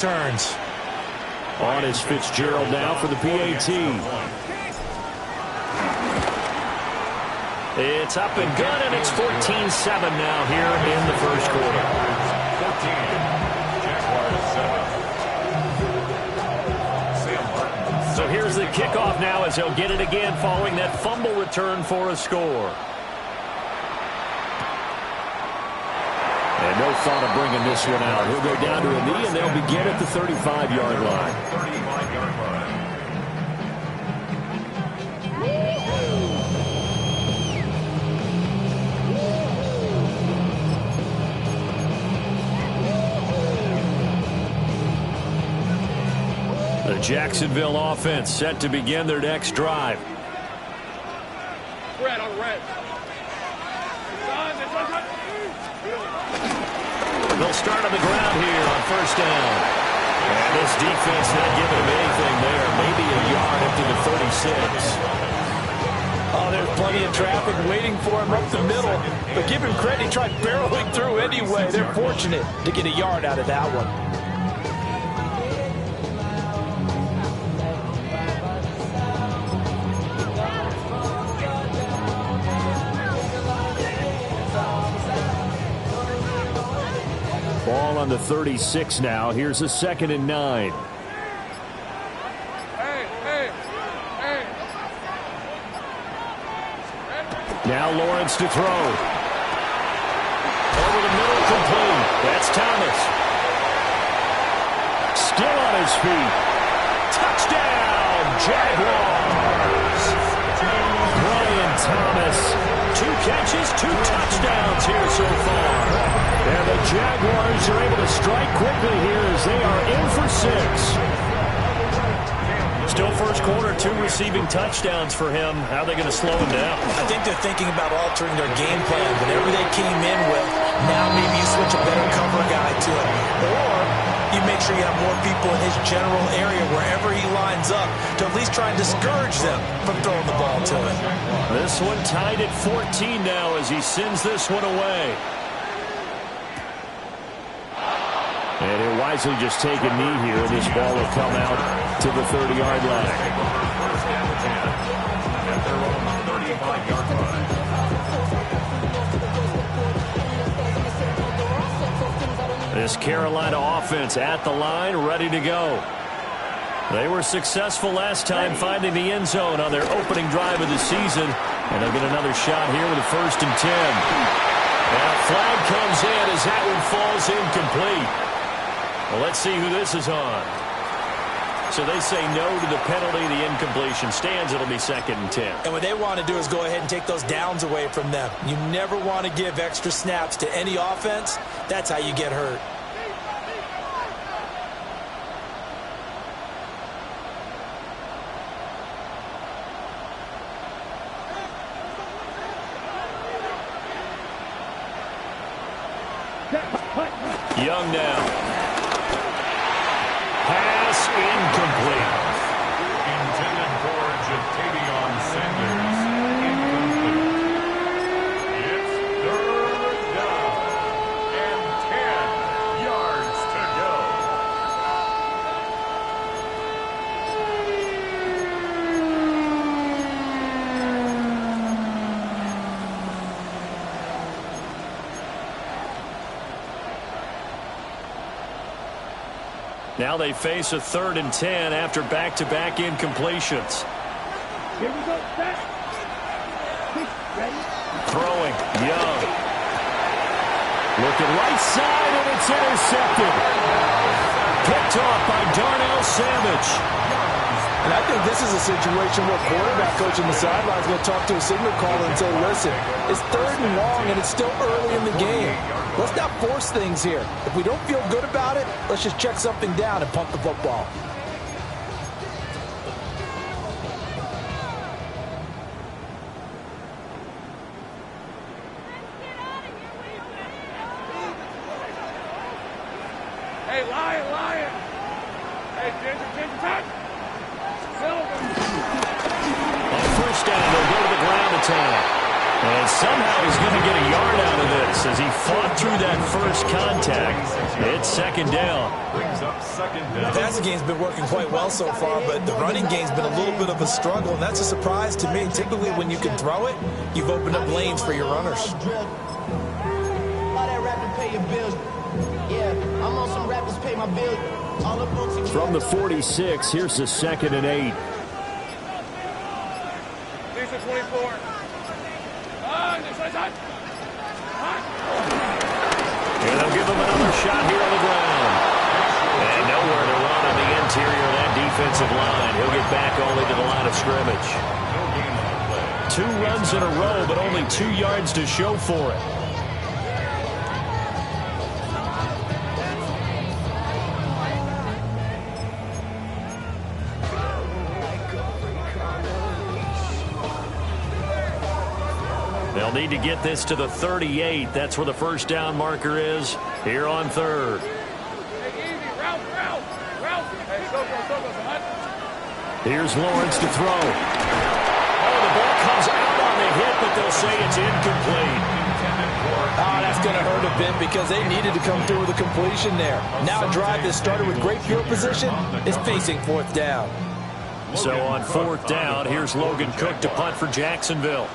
Turns. On is Fitzgerald now for the PAT. It's up and good, and it's 14-7 now here in the first quarter. 14, Jaguars 7. So here's the kickoff now as he'll get it again following that fumble return for a score. And no thought of bringing this one out. He'll go down to a knee, and they'll begin at the 35-yard line. 35-yard line. The Jacksonville offense set to begin their next drive. Red on red. They'll start on the ground here on first down. And this defense not giving him anything there. Maybe a yard up to the 36. Oh, there's plenty of traffic waiting for him up the middle. But give him credit, he tried barreling through anyway. They're fortunate to get a yard out of that one. Ball on the 36 now. Here's a 2nd and 9. Now Lawrence to throw. Over the middle, complete. That's Thomas. Still on his feet. Touchdown, Jaguars. Brian Thomas. 2 catches, 2 touchdowns here so far. And the Jaguars are able to strike quickly here as they are in for 6. Still first quarter, 2 receiving touchdowns for him. How are they going to slow him down? I think they're thinking about altering their game plan. Whatever they came in with, now maybe you switch a better cover guy to it. Or you make sure you have more people in his general area wherever he lines up to at least try and discourage them from throwing the ball to him. This one tied at 14 now as he sends this one away. And he'll wisely just take a knee here, and this ball will come out to the 30-yard line. This Carolina offense at the line, ready to go. They were successful last time finding the end zone on their opening drive of the season, and they'll get another shot here with a 1st and 10. And a flag comes in as that one falls incomplete. Well, let's see who this is on. So they say no to the penalty. The incompletion stands. It'll be 2nd and 10. And what they want to do is go ahead and take those downs away from them. You never want to give extra snaps to any offense. That's how you get hurt. Young now. Pass incomplete. Intended for Jatavion Sanders. Incomplete. It's 3rd down and 10 yards to go. Now they face a 3rd and 10 after back-to-back incompletions. Here we go. Back. Ready? Throwing. Young. Looking right side, and it's intercepted. Picked off by Darnell Savage. And I think this is a situation where quarterback coach on the sideline is going to talk to a signal caller and say, listen, it's 3rd and long, and it's still early in the game. Let's not force things here. If we don't feel good about it, let's just check something down and punt the football. Hey, Lion. Hey, Ginger, touch. On first down, they'll go to the ground attack. And somehow he's going to get a yard out of this as he fought through that first contact. It's second down. The passing game's been working quite well so far, but the running game's been a little bit of a struggle, and that's a surprise to me. Typically, when you can throw it, you've opened up lanes for your runners. From the 46, here's the 2nd and 8. Lisa 24. And they'll give him another shot here on the ground. And nowhere to run on the interior of that defensive line. He'll get back only to the line of scrimmage. 2 runs in a row, but only 2 yards to show for it. They'll need to get this to the 38. That's where the first down marker is here on 3rd. Here's Lawrence to throw. Oh, the ball comes out on the hit, but they'll say it's incomplete. Oh, that's going to hurt a bit because they needed to come through with a completion there. Now a drive that started with great field position is facing 4th down. So on 4th down, here's Logan Cook to punt for Jacksonville.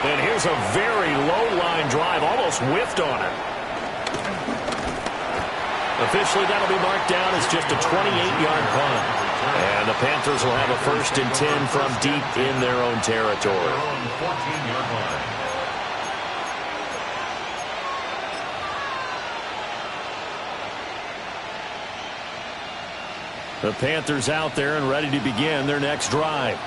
And here's a very low-line drive, almost whiffed on it. Officially, that'll be marked down as just a 28-yard punt. And the Panthers will have a 1st and 10 from deep in their own territory. The Panthers out there and ready to begin their next drive.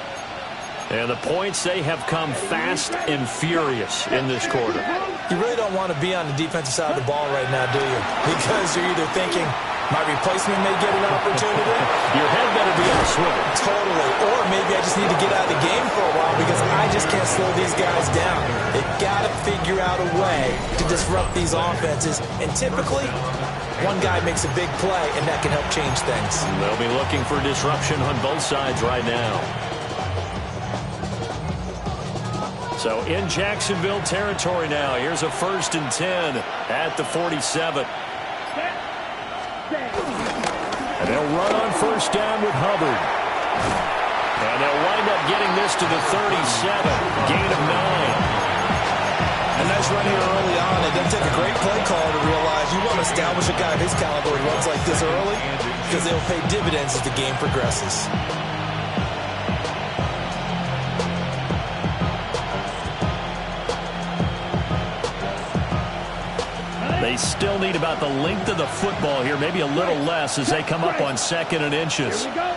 And the points, they have come fast and furious in this quarter. You really don't want to be on the defensive side of the ball right now, do you? Because you're either thinking, my replacement may get an opportunity. Your head better be on a swivel. Totally. Or maybe I just need to get out of the game for a while because I just can't slow these guys down. They've got to figure out a way to disrupt these offenses. And typically, one guy makes a big play, and that can help change things. They'll be looking for disruption on both sides right now. So in Jacksonville territory now. Here's a 1st and 10 at the 47. And they'll run on 1st down with Hubbard. And they'll wind up getting this to the 37. Gain of 9. A nice run here early on. It doesn't take a great play call to realize you want to establish a guy of his caliber who runs like this early because they'll pay dividends as the game progresses. They still need about the length of the football here, maybe a little less as they come up on 2nd and inches. Right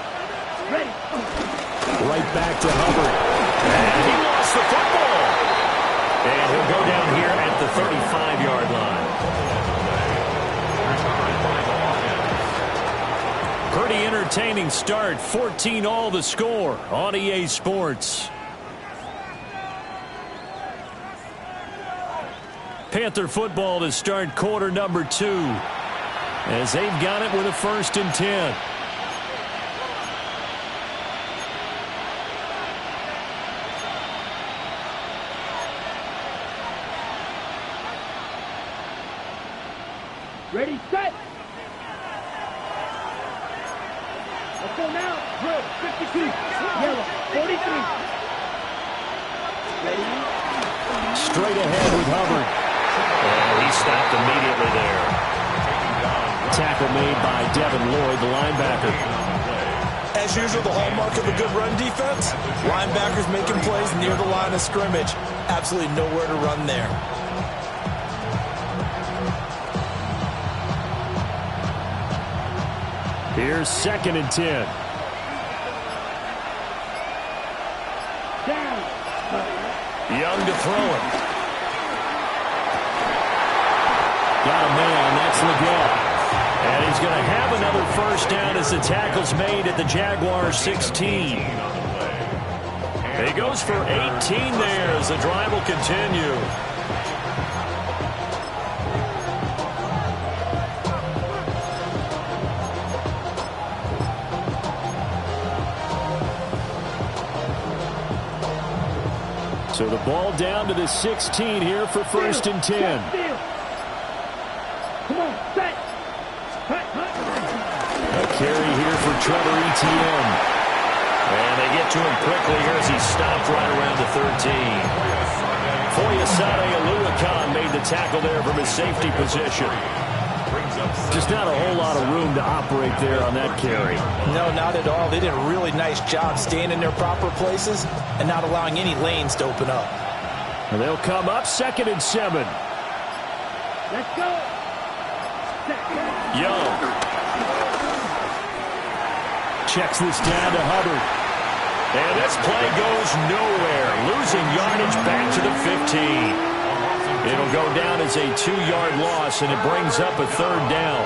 back to Hubbard. And he lost the football. And he'll go down here at the 35-yard line. Pretty entertaining start. 14-all the score on EA Sports. Panther football to start quarter number 2 as they've got it with a 1st and 10. Ready, set. Let's go now. Drill, 52. Yellow, 43. Ready. Straight ahead with Hubbard. And he stopped immediately there. Tackle made by Devin Lloyd, the linebacker. As usual, the hallmark of a good run defense, linebackers making plays near the line of scrimmage. Absolutely nowhere to run there. Here's 2nd and 10. Young to throw it. Got a man, that's Leggett. And he's going to have another 1st down as the tackle's made at the Jaguars 16. He goes for 18 there as the drive will continue. So the ball down to the 16 here for 1st and 10. Come on, set. A carry here for Trevor Etienne. And they get to him quickly here as he stopped right around the 13. Wk1 made the tackle there from his safety position. Just not a whole lot of room to operate there on that carry. No, not at all. They did a really nice job staying in their proper places and not allowing any lanes to open up. And they'll come up 2nd and 7. Let's go. Young checks this down to Hubbard. And this play goes nowhere. Losing yardage back to the 15. It'll go down as a 2-yard loss, and it brings up a 3rd down.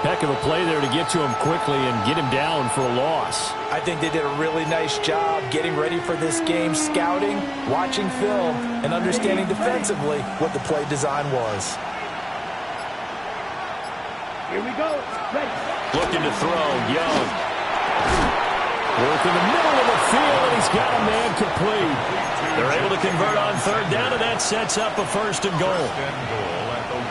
Heck of a play there to get to him quickly and get him down for a loss. I think they did a really nice job getting ready for this game, scouting, watching film, and understanding defensively what the play design was. Here we go. Ready. Looking to throw, Young. Work in the middle of the field, and he's got a man complete. They're able to convert on 3rd down, and that sets up a 1st and goal.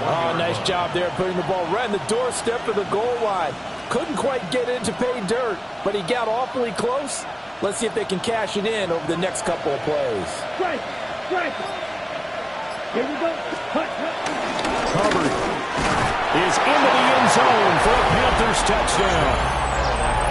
Oh, nice job there putting the ball right in the doorstep of the goal line. Couldn't quite get in to pay dirt, but he got awfully close. Let's see if they can cash it in over the next couple of plays. Strike. Here we go. Hubbard is into the end zone for a Panthers touchdown.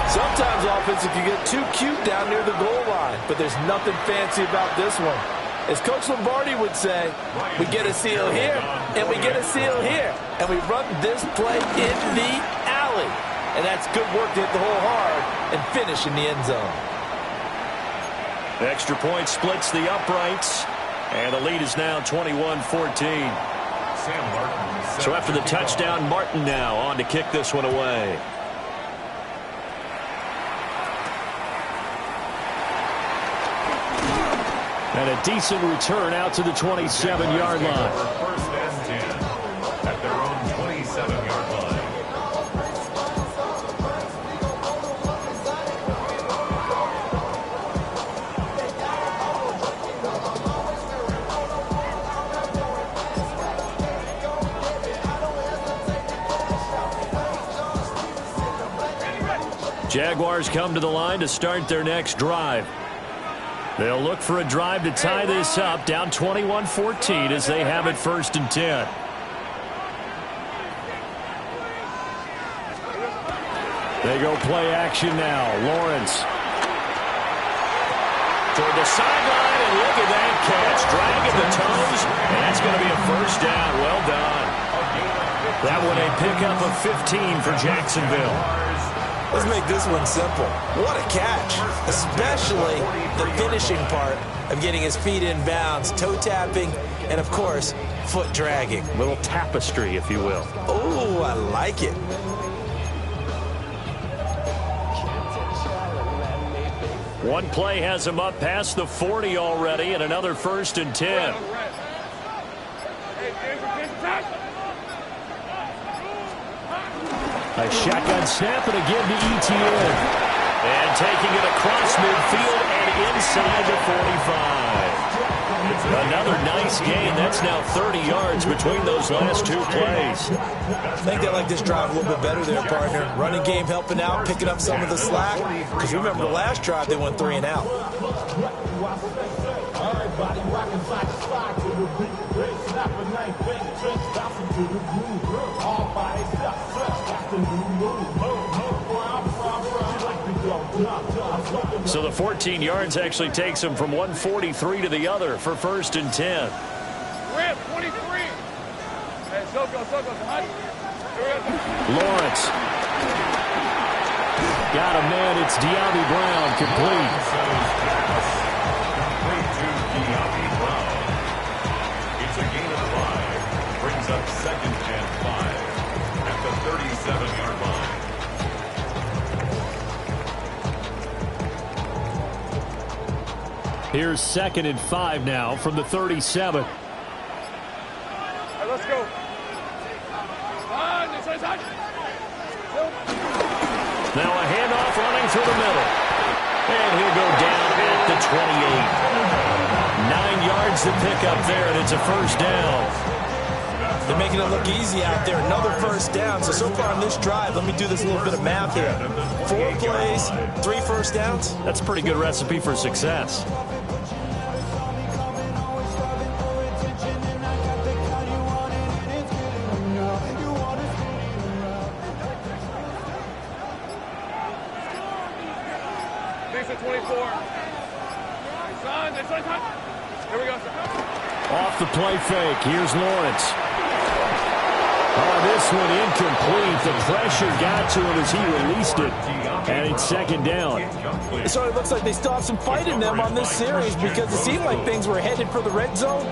Sometimes offense can get too cute down near the goal line, but there's nothing fancy about this one. As Coach Lombardi would say, we get a seal here, and we get a seal here, and we run this play in the alley. And that's good work to hit the hole hard and finish in the end zone. Extra point splits the uprights, and the lead is now 21-14. So after the touchdown, Martin now on to kick this one away. And a decent return out to the 27-yard line. 1st and 10 at their own 27-yard line. Jaguars come to the line to start their next drive. They'll look for a drive to tie this up, down 21-14 as they have it 1st and 10. They go play action now. Lawrence. Toward the sideline, and look at that catch. Dragging the toes, and that's going to be a 1st down. Well done. That one a pickup of 15 for Jacksonville. Let's make this one simple. What a catch, especially the finishing part of getting his feet in bounds, toe tapping, and of course, foot dragging. Little tapestry, if you will. Oh, I like it. One play has him up past the 40 already, and another 1st and 10. A shotgun snap and again to Etienne. And taking it across midfield and inside the 45. Another nice gain. That's now 30 yards between those last 2 plays. I think they like this drive a little bit better there, partner. Running game helping out, picking up some of the slack. Because remember the last drive, they went 3 and out. So the 14 yards actually takes him from 143 to the other for 1st and 10. We're at 23. Hey, so go. Lawrence. Got him, man. It's De'Ami Brown complete. It's a gain of 5. Brings up 2nd and 5 at the 37-yard line. Here's 2nd and 5 now from the 37. Hey, let's go. Now a handoff running through the middle. And he'll go down at the 28. 9 yards yards to pick up there, and it's a first down. They're making it look easy out there. Another first down. So far on this drive, let me do this little bit of math here. 4 plays, 3 first downs. That's a pretty good recipe for success. Decent 24. Son, here we go, sir. Off the play fake. Here's Lawrence. Oh, this one incomplete. The pressure got to him as he released it. And it's second down. It sort of looks like they still have some fight in them on this series because it seemed like things were headed for the red zone.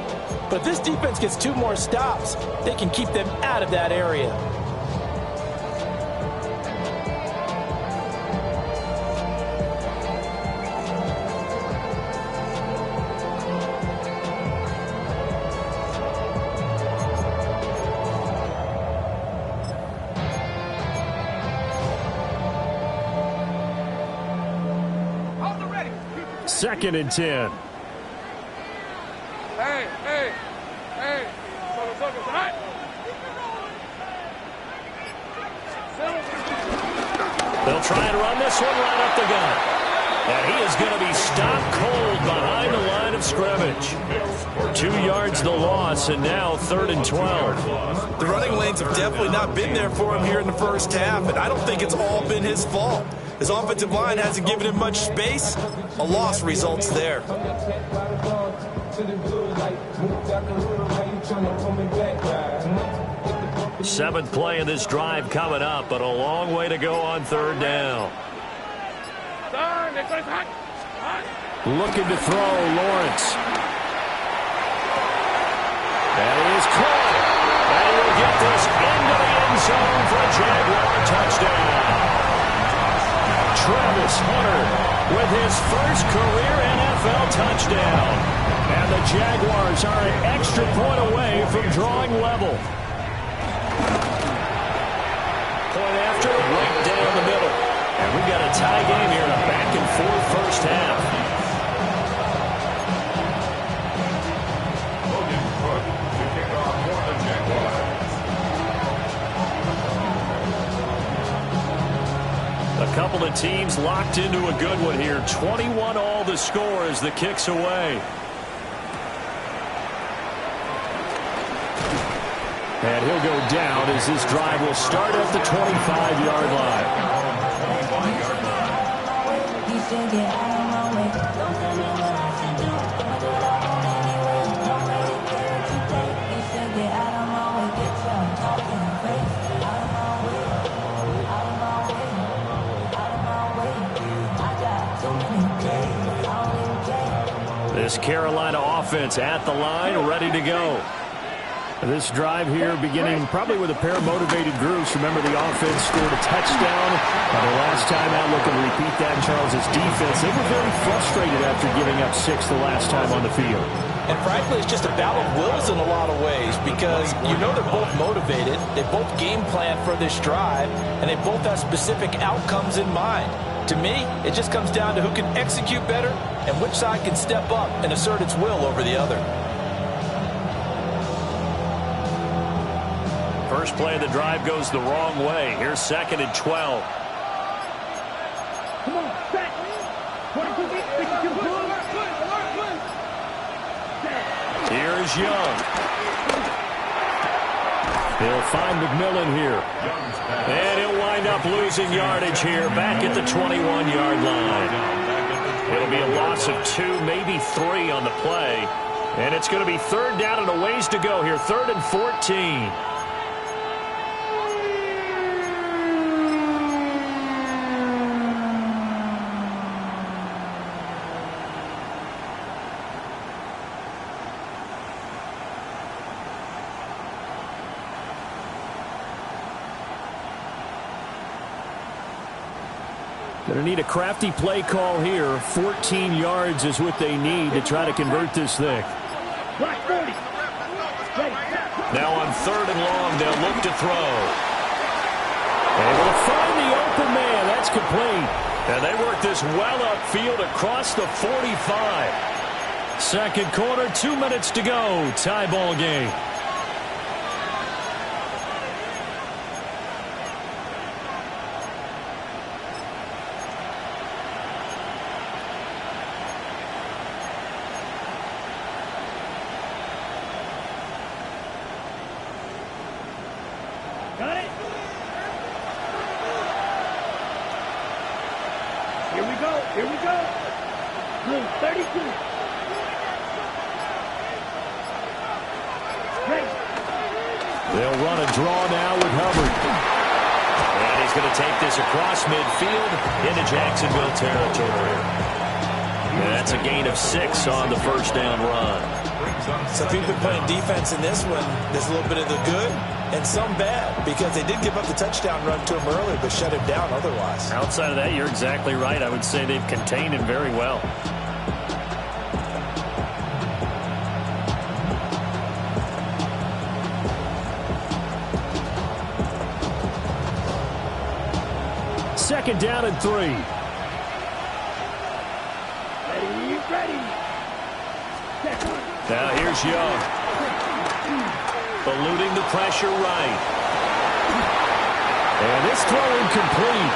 But if this defense gets 2 more stops, they can keep them out of that area. Second and 10. Hey. They'll try and run this one right up the gut. And he is going to be stopped cold behind the line of scrimmage. 2 yards the loss, and now 3rd and 12. The running lanes have definitely not been there for him here in the first half, and I don't think it's all been his fault. His offensive line hasn't given him much space. A loss results there. Seventh play of this drive coming up, but a long way to go on 3rd down. Looking to throw, Lawrence. And he is caught. And he will get this into the end zone for a Jaguar touchdown. Travis Hunter with his first career NFL touchdown. And the Jaguars are an extra point away from drawing level. Point after, right down the middle. And we've got a tie game here in a back-and-forth first half. A couple of teams locked into a good one here. 21-all the score as the kick's away. And he'll go down as this drive will start at the 25-yard line. This Carolina offense at the line, ready to go. This drive here beginning probably with a pair of motivated groups. Remember, the offense scored a touchdown. The last time out, looking to repeat that. Charles's defense, they were very frustrated after giving up 6 the last time on the field. And frankly, it's just a battle of wills in a lot of ways because you know they're both motivated. They both game plan for this drive, and they both have specific outcomes in mind. To me, it just comes down to who can execute better and which side can step up and assert its will over the other. First play of the drive goes the wrong way. Here's 2nd and 12. Come on, set. 22 feet, 52 foot. Here's Young. They'll find McMillan here. And he'll wind up losing yardage here back at the 21-yard line. It'll be a loss of 2, maybe 3 on the play. And it's going to be 3rd down and a ways to go here. 3rd and 14. Going to need a crafty play call here. 14 yards is what they need to try to convert this thing. Now on 3rd and long, they'll look to throw. Able to find the open man. That's complete. And they work this well upfield across the 45. Second quarter, 2 minutes to go. Tie ball game. Got it? Here we go. Here we go. Blue 32. Great. They'll run a draw now with Hubbard. And he's going to take this across midfield into Jacksonville territory. And that's a gain of 6 on the first down run. So if you've been playing defense in this one, there's a little bit of the good and some bad, because they did give up the touchdown run to him earlier, but shut him down otherwise. Outside of that, you're exactly right. I would say they've contained him very well. Second down and 3. Ready. Now here's Young. Eluding the pressure right. And this throw incomplete.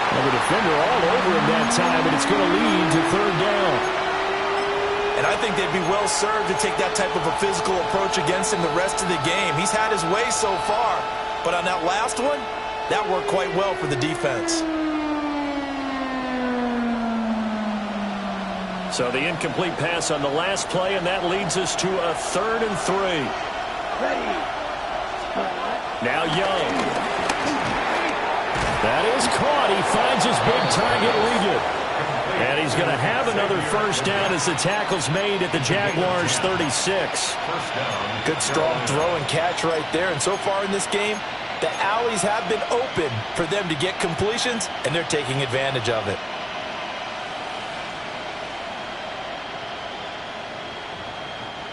Well, the defender all over him that time, and it's going to lead to third down. And I think they'd be well served to take that type of a physical approach against him the rest of the game. He's had his way so far, but on that last one, that worked quite well for the defense. So the incomplete pass on the last play, and that leads us to a 3rd and 3. Ready. Now Young. That is caught. He finds his big target, Ligon. And he's going to have another first down as the tackle's made at the Jaguars' 36. Good strong throw and catch right there. And so far in this game, the alleys have been open for them to get completions, and they're taking advantage of it.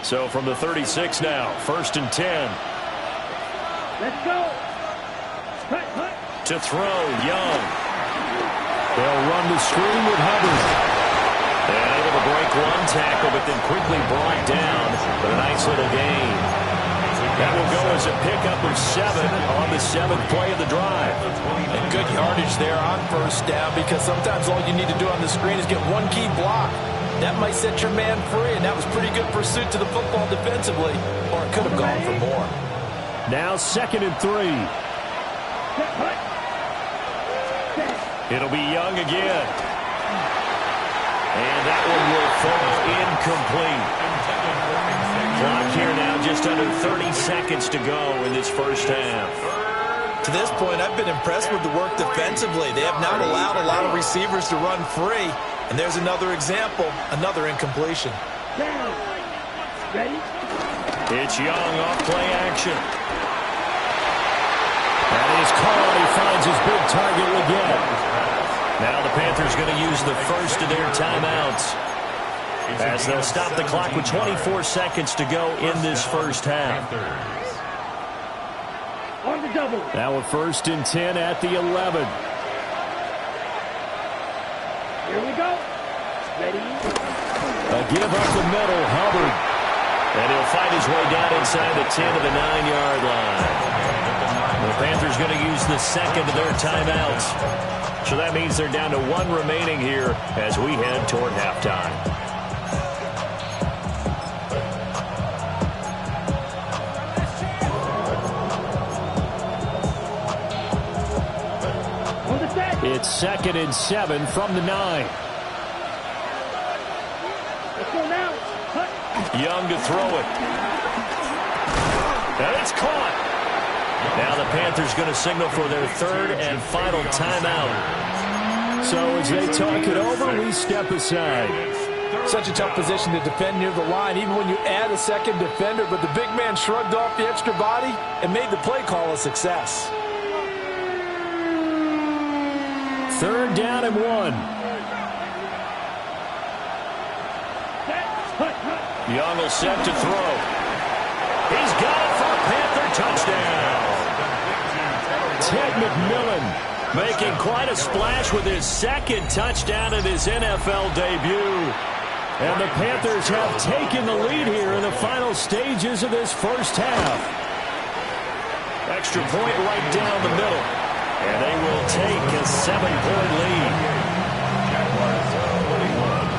So from the 36 now, 1st and 10. Let's go. Cut. To throw, Young. They'll run the screen with Hubbard. And able to break one tackle, but then quickly brought down. But a nice little gain. That will go as a pickup of 7 on the 7th play of the drive. And good yardage there on first down, because sometimes all you need to do on the screen is get one key block. That might set your man free, and that was pretty good pursuit to the football defensively, or it could have gone for more. Now 2nd and 3. It'll be Young again. And that one will fall incomplete. Clock here now, just under 30 seconds to go in this first half. To this point, I've been impressed with the work defensively. They have not allowed a lot of receivers to run free. And there's another example, another incompletion. Ready? It's Young off play action. That is caught. He finds his big target again. Now the Panthers going to use the first of their timeouts, as they'll stop the clock with 24 seconds to go in this first half. On the double. Now a 1st and 10 at the 11. Here we go. Ready. A give up the middle, Hubbard. And he'll fight his way down inside the 10 of the 9-yard line. The Panthers going to use the second of their timeouts. So that means they're down to 1 remaining here as we head toward halftime. It's 2nd and 7 from the 9. Let's go now. Cut. Young to throw it. And it's caught. Now the Panthers going to signal for their 3rd and final timeout. So as they talk it over, we step aside. Such a tough position to defend near the line, even when you add a second defender, but the big man shrugged off the extra body and made the play call a success. 3rd down and 1. Young will set to throw. He's got it for a Panther touchdown. Ted McMillan making quite a splash with his 2nd touchdown of his NFL debut. And the Panthers have taken the lead here in the final stages of this first half. Extra point right down the middle. And they will take a 7-point lead. Jaguars 21.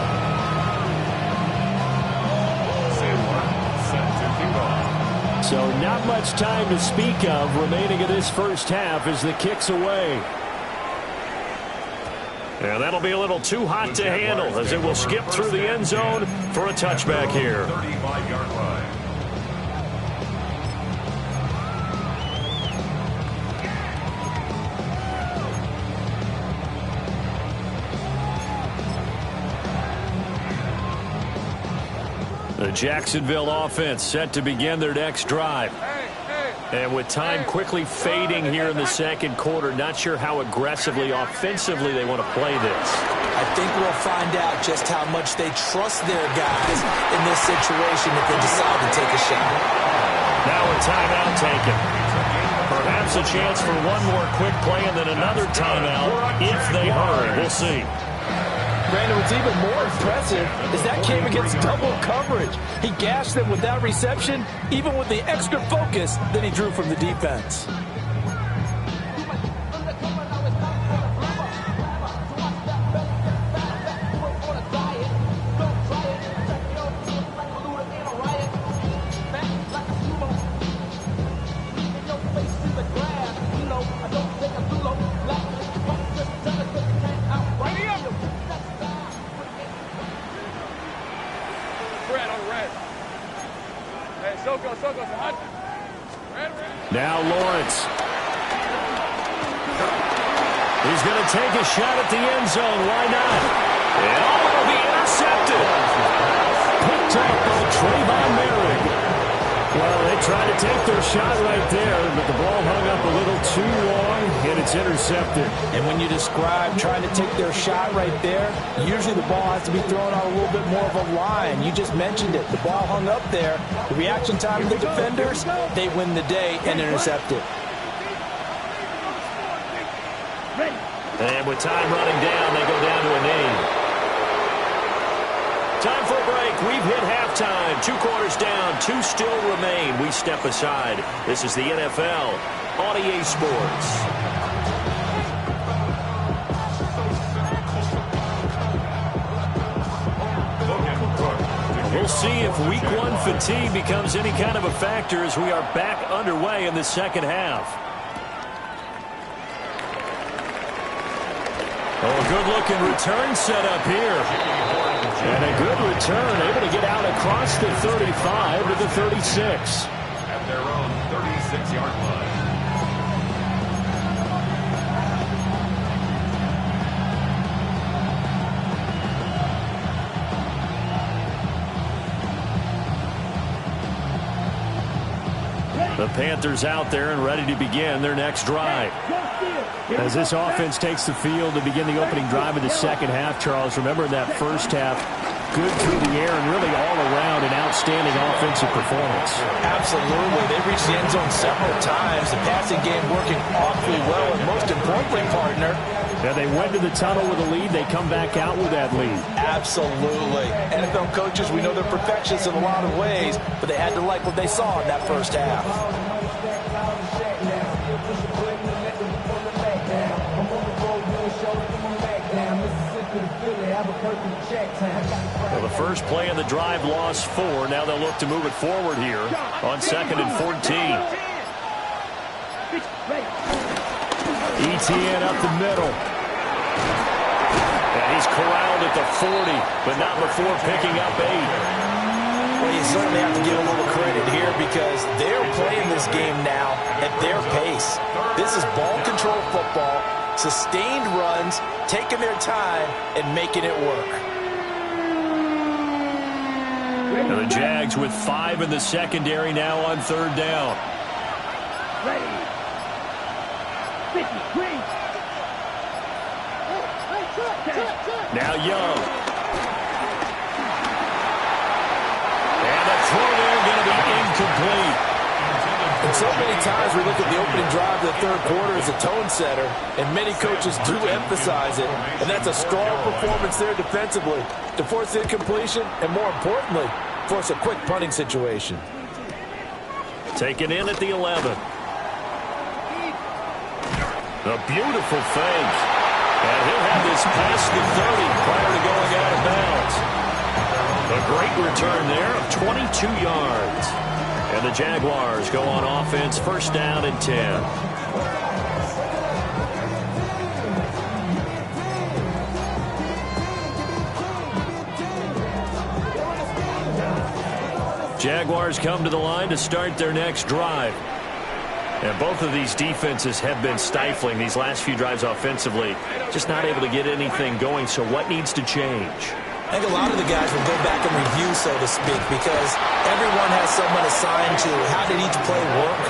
Set to kick off. So not much time to speak of remaining in this first half as the kick's away. And that'll be a little too hot to handle as it will skip through the end zone for a touchback here. 35-yard line. The Jacksonville offense set to begin their next drive. And with time quickly fading here in the second quarter, not sure how aggressively, offensively they want to play this. I think we'll find out just how much they trust their guys in this situation if they decide to take a shot. Now a timeout taken. Perhaps a chance for one more quick play and then another timeout if they hurry. We'll see. Brandon, what's even more impressive is that came against double coverage. He gashed them with that reception, even with the extra focus that he drew from the defense. Now Lawrence. He's going to take a shot at the end zone. Why not? And it'll be intercepted. Picked up by Trayvon Merrick. Well, they tried to take their shot right there, but the ball hung up a little too long, and it's intercepted. And when you describe trying to take their shot right there, usually the ball has to be thrown on a little bit more of a line. You just mentioned it. The ball hung up there. The reaction time of the defenders, they win the day and intercept it. And with time running down, they go down to a knee. Time for a break. We've hit halftime. 2 quarters down. 2 still remain. We step aside. This is the NFL on EA Sports. We'll see if Week 1 fatigue becomes any kind of a factor as we are back underway in the second half. Oh, a good-looking return set up here. And a good return, able to get out across the 35 to the 36. At their own 36-yard line. The Panthers out there and ready to begin their next drive. As this offense takes the field to begin the opening drive of the second half, Charles, remember in that first half, good through the air and really all around an outstanding offensive performance. Absolutely. They reached the end zone several times. The passing game working awfully well, and most importantly, partner, yeah, they went to the tunnel with a lead. They come back out with that lead. Absolutely. NFL coaches, we know they're perfectionists in a lot of ways, but they had to like what they saw in that first half. Well, the first play of the drive lost 4. Now they'll look to move it forward here on 2nd and 14. ETN up the middle. And he's corralled at the 40, but not before picking up 8. Well, you certainly have to give a little credit here because they're playing this game now at their pace. This is ball control football, sustained runs, taking their time, and making it work. And the Jags with 5 in the secondary now on 3rd down. Now Young. And the throw there going to be incomplete. And So many times we look at the opening drive of the third quarter as a tone setter, and many coaches do emphasize it, and that's a strong performance there defensively to force incompletion and, more importantly, force a quick punting situation. Taken in at the 11. A beautiful fake. And he'll have this past the 30 prior to going out of bounds. A great return there of 22 yards. And the Jaguars go on offense, first down and 10. Jaguars come to the line to start their next drive. And both of these defenses have been stifling these last few drives offensively. Just not able to get anything going, so what needs to change? I think a lot of the guys will go back and review, so to speak, because everyone has someone assigned to how did each play work.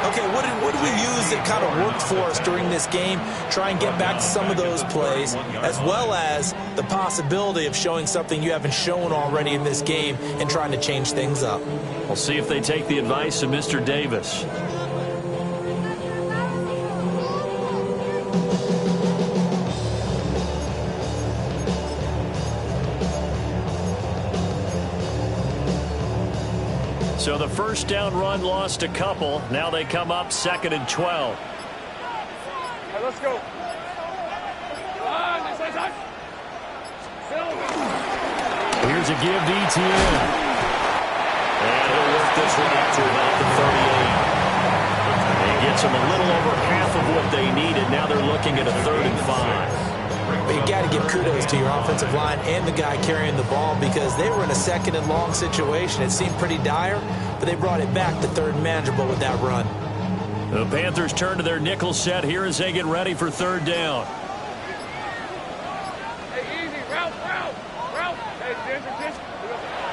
Okay, what did we use that kind of worked for us during this game? Try and get back to some of those plays, as well as the possibility of showing something you haven't shown already in this game and trying to change things up. We'll see if they take the advice of Mr. Davis. So the first down run lost a couple. Now they come up 2nd and 12. Hey, let's go. Here's a give to ETN. And he'll work this one out to about the 38. He gets them a little over half of what they needed. Now they're looking at a 3rd and 5. But you got to give kudos to your offensive line and the guy carrying the ball, because they were in a 2nd and long situation. It seemed pretty dire, but they brought it back to 3rd and manageable with that run. The Panthers turn to their nickel set here as they get ready for 3rd down. Hey, easy. Route. Hey, attention.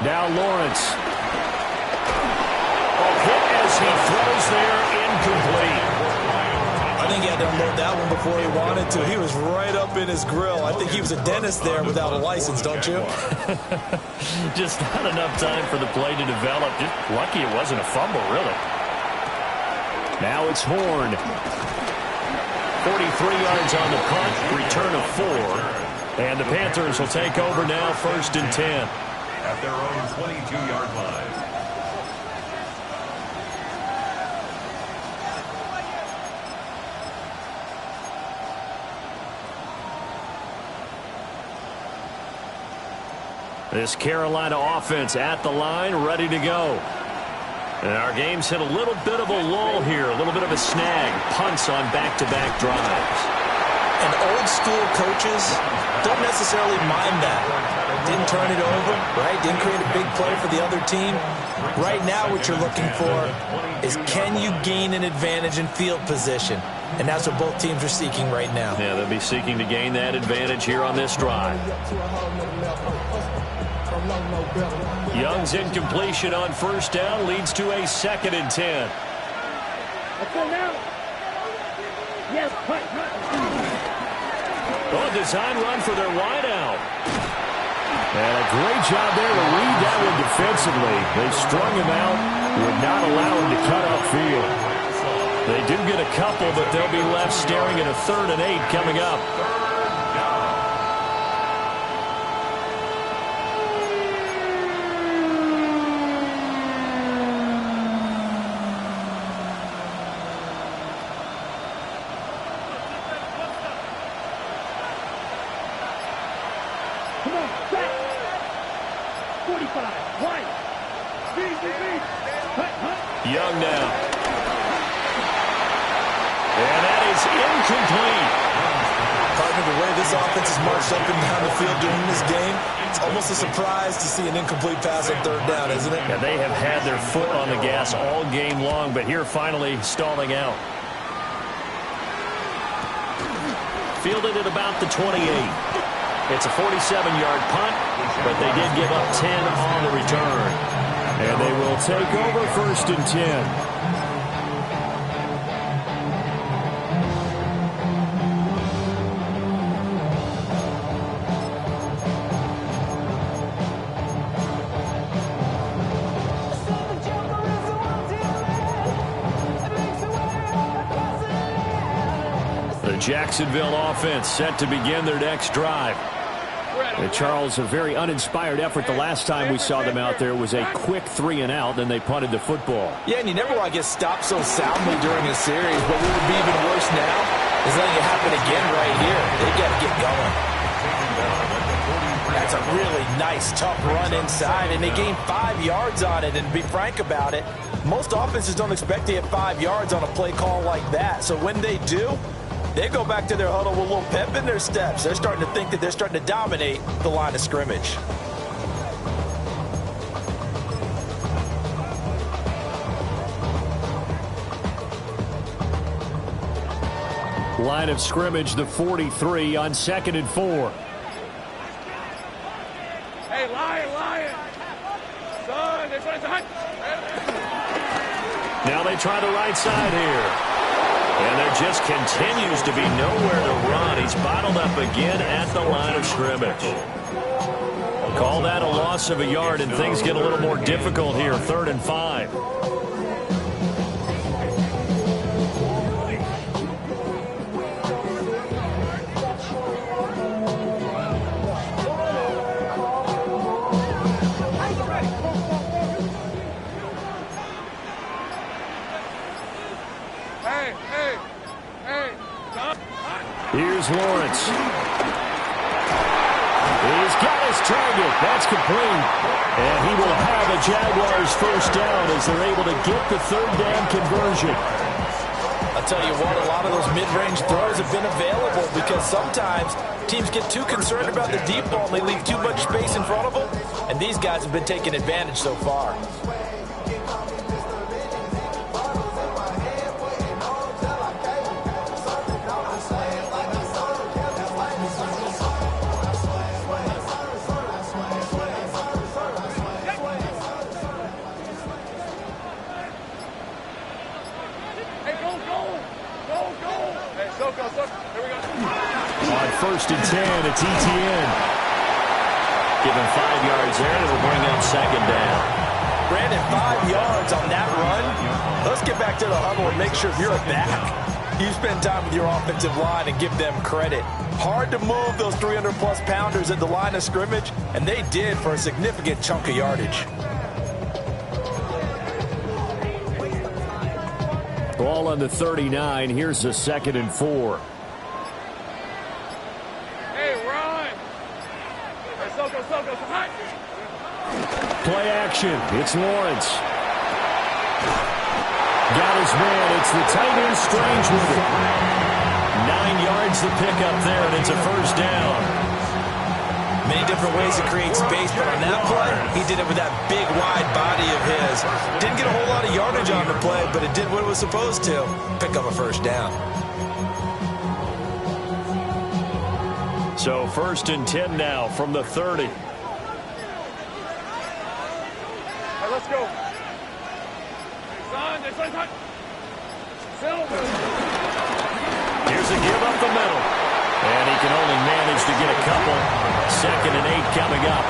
Now Lawrence. A hit as he throws there, incomplete. I think he had to unload that one before he wanted to. He was right up in his grill. I think he was a dentist there without a license, don't you? Just not enough time for the play to develop. Just lucky it wasn't a fumble, really. Now it's Horn. 43 yards on the punt, return of 4. And the Panthers will take over now, 1st and 10. At their own 22-yard line. This Carolina offense at the line, ready to go. And our game's hit a little bit of a lull here, a little bit of a snag. Punts on back-to-back drives. And old-school coaches don't necessarily mind that. Didn't turn it over, right? Didn't create a big play for the other team. Right now what you're looking for is, can you gain an advantage in field position? And that's what both teams are seeking right now. Yeah, they'll be seeking to gain that advantage here on this drive. Young's incompletion on 1st down leads to a 2nd and 10. Let's go now. Yes, punt. Oh, design run for their wideout. And a great job there to read that one defensively. They strung him out, would not allow him to cut upfield. They do get a couple, but they'll be left staring at a 3rd and 8 coming up. Come on, back. 45, wide. Speed. Young now. And that is incomplete. Partner, the way this offense has marched up and down the field during this game, it's almost a surprise to see an incomplete pass on 3rd down, isn't it? Yeah, they have had their foot on the gas all game long, but here finally stalling out. Fielded at about the 28. It's a 47-yard punt, but they did give up 10 on the return. And they will take over 1st and 10. The Jacksonville offense set to begin their next drive. And Charles, a very uninspired effort the last time we saw them out there was a quick 3-and-out, then they punted the football. Yeah, and you never want to get stopped so soundly during a series, but what would be even worse now is letting it happen again right here. They got to get going. That's a really nice, tough run inside, and they gained 5 yards on it. And to be frank about it, most offenses don't expect to get 5 yards on a play call like that. So when they do, they go back to their huddle with a little pep in their steps. They're starting to think that they're starting to dominate the line of scrimmage. Line of scrimmage, the 43 on 2nd and 4. Hey, Lion. Son, this one's hot. Now they try the right side here. And there just continues to be nowhere to run. He's bottled up again at the line of scrimmage. Call that a loss of a yard, and things get a little more difficult here, 3rd and 5. Here's Lawrence. He's got his target. That's complete. And he will have a Jaguars first down as they're able to get the 3rd down conversion. I'll tell you what, a lot of those mid-range throws have been available because sometimes teams get too concerned about the deep ball and they leave too much space in front of them. And these guys have been taking advantage so far. On 1st and 10, it's ETN. Give him 5 yards there, and it'll bring up 2nd down. Brandon, 5 yards on that run. Let's get back to the huddle and make sure you're back. You spend time with your offensive line and give them credit. Hard to move those 300-plus pounders at the line of scrimmage, and they did for a significant chunk of yardage. Ball on the 39. Here's a 2nd and 4. Play action. It's Lawrence. Got his man. It's the tight end Strange with it. 9 yards to pick up there, and it's a first down. Many different ways to create space, but on that play, he did it with that big, wide body of his. Didn't get a whole lot of yardage on the play, but it did what it was supposed to. Pick up a first down. So 1st and 10 now from the 30. Let's go. Son, this one's hot. Silver. Here's a give up the middle. And he can only manage to get a couple. 2nd and 8 coming up.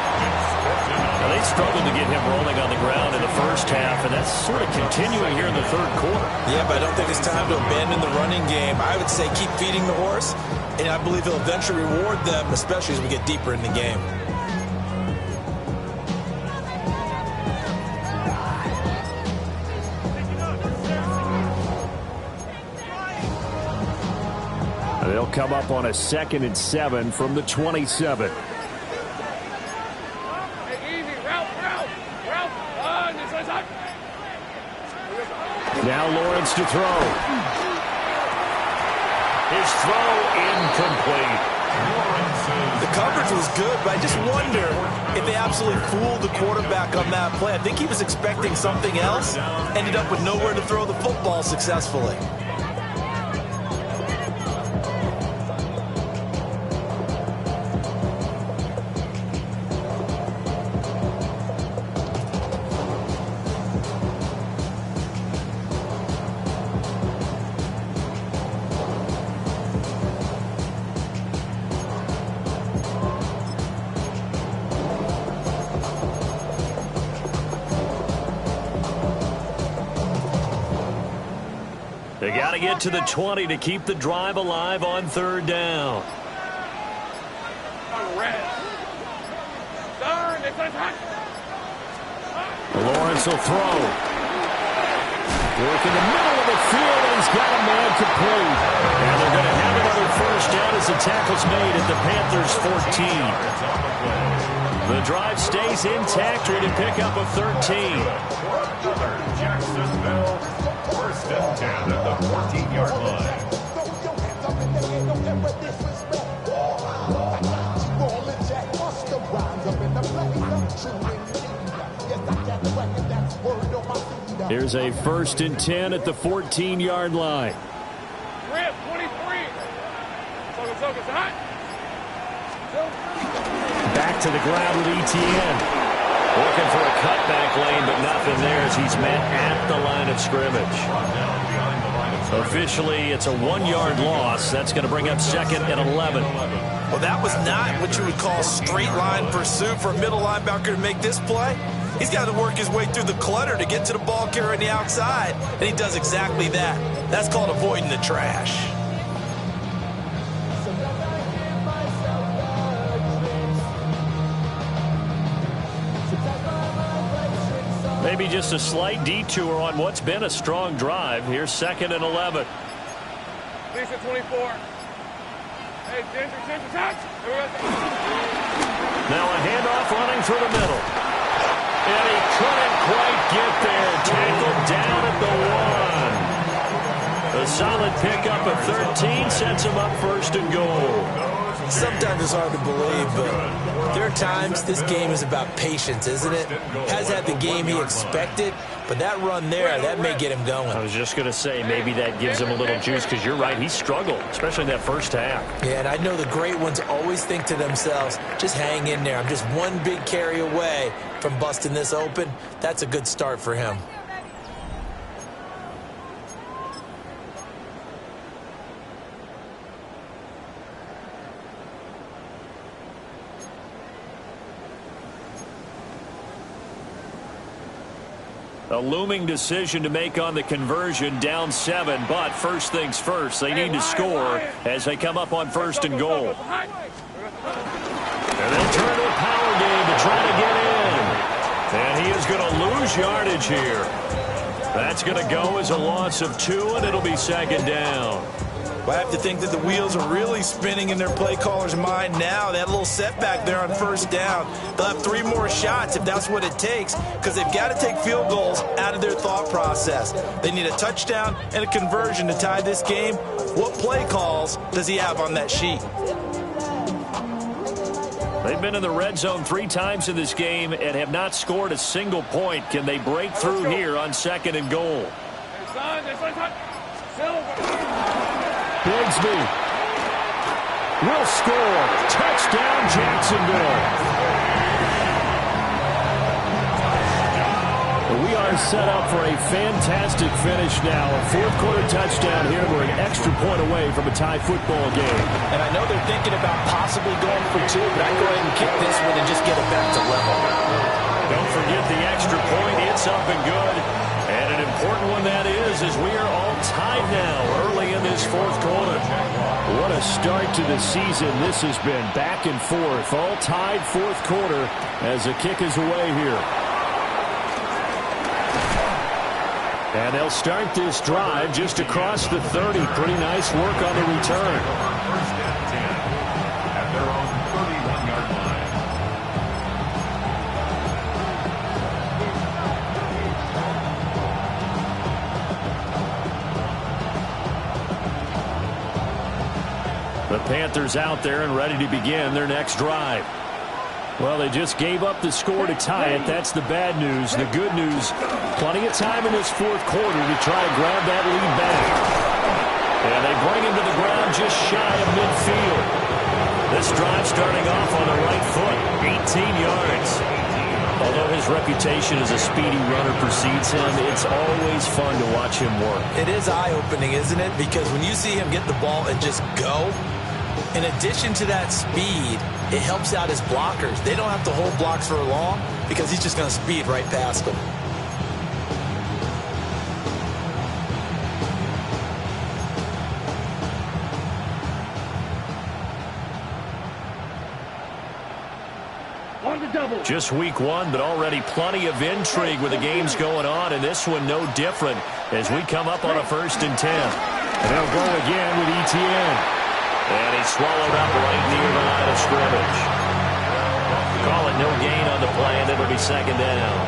Now they struggled to get him rolling on the ground in the first half, and that's sort of continuing here in the 3rd quarter. Yeah, but I don't think it's time to abandon the running game. I would say keep feeding the horse, and I believe he'll eventually reward them, especially as we get deeper in the game. They'll come up on a 2nd and 7 from the 27. Now Lawrence to throw. His throw incomplete. The coverage was good, but I just wonder if they absolutely fooled the quarterback on that play. I think he was expecting something else, ended up with nowhere to throw the football successfully. They They got to get to the 20 to keep the drive alive on third down. Lawrence will throw. Work in the middle of the field, and he's got a man complete. And they're going to have another first down as the tackle's made at the Panthers' 14. The drive stays intact, ready to pick up a 13. Jacksonville, first and 10 at the 14-yard line. Here's a first and 10 at the 14-yard line. Rip, 23. Back to the ground with ETN. Looking for a cutback lane, but nothing there as he's met at the line of scrimmage. Officially, it's a 1-yard loss. That's going to bring up second and 11. Well, that was not what you would call straight line pursuit for a middle linebacker to make this play. He's got to work his way through the clutter to get to the ball carrier on the outside, and he does exactly that. That's called avoiding the trash. Maybe just a slight detour on what's been a strong drive. Here's second and 11. Lisa 24. Hey, Ginger, touch. Now a handoff running through the middle. And he couldn't quite get there. Tackled down at the 1. A solid pickup of 13 sets him up first and goal. Sometimes it's hard to believe, but there are times this game is about patience, isn't it? Has had the game he expected, but that run there, that may get him going. I was just going to say, maybe that gives him a little juice, because you're right, he struggled, especially in that first half. Yeah, and I know the great ones always think to themselves, just hang in there. I'm just one big carry away from busting this open. That's a good start for him. A looming decision to make on the conversion, down 7, but first things first, they need to score as they come up on first and goal. And they'll turn to a power game to try to get in. And he is going to lose yardage here. That's going to go as a loss of 2, and it'll be second down. Well, I have to think that the wheels are really spinning in their play caller's mind now. That little setback there on first down. They'll have 3 more shots if that's what it takes, because they've got to take field goals out of their thought process. They need a touchdown and a conversion to tie this game. What play calls does he have on that sheet? They've been in the red zone 3 times in this game and have not scored a single point. Can they break through here on second and goal? Bigsby will score. Touchdown, Jacksonville. We are set up for a fantastic finish now. A fourth-quarter touchdown here. We're an extra point away from a tie football game. And I know they're thinking about possibly going for 2, but I go ahead and kick this one and just get it back to level. Don't forget the extra point. It's up and good. And an important one that is, as we are all tied now early in this fourth quarter. What a start to the season this has been. Back and forth, all tied fourth quarter as the kick is away here. And they'll start this drive just across the 30. Pretty nice work on the return. First and 10 at their own 31-yard line. The Panthers out there and ready to begin their next drive. Well, they just gave up the score to tie it. That's the bad news. The good news, plenty of time in this fourth quarter to try to grab that lead back. And they bring him to the ground just shy of midfield. This drive starting off on the right foot, 18 yards. Although his reputation as a speedy runner precedes him, it's always fun to watch him work. It is eye-opening, isn't it? Because when you see him get the ball and just go, in addition to that speed, it helps out his blockers. They don't have to hold blocks for long because he's just going to speed right past them. On the double. Just week one, but already plenty of intrigue with the games going on, and this one no different as we come up on a 1st and 10. And they'll go again with ETN. And he's swallowed up right near the line of scrimmage. Call it no gain on the play, and it'll be 2nd down.